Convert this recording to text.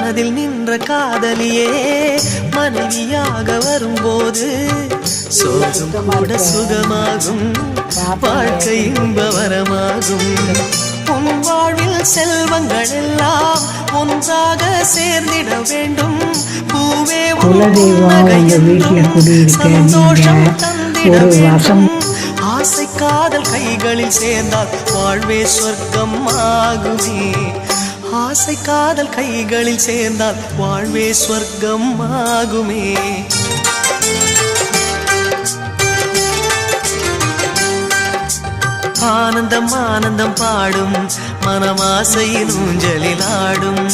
மனதில் நின்ற காதலியே மனைவியாக வரும்போது சோகம் கூட சுகமாகும், வாழ்க்கை இன்பவரமாகும். உன் வாழ்வில் செல்வங்கள் எல்லாம் ஒன்றாக சேர்ந்திட வேண்டும். பூவே சந்தோஷம் தந்திட வேண்டும். ஆசை காதல் கைகளில் சேர்ந்தால் வாழ்வே சொர்க்கம் ஆகுமே. ஆசை காதல் கைகளில் சேர்ந்தால் வாழ்வே சொர்க்கம் ஆகுமே. ஆனந்தம் ஆனந்தம் பாடும் மனமாசையின் ஊஞ்சலில் ஆடும்.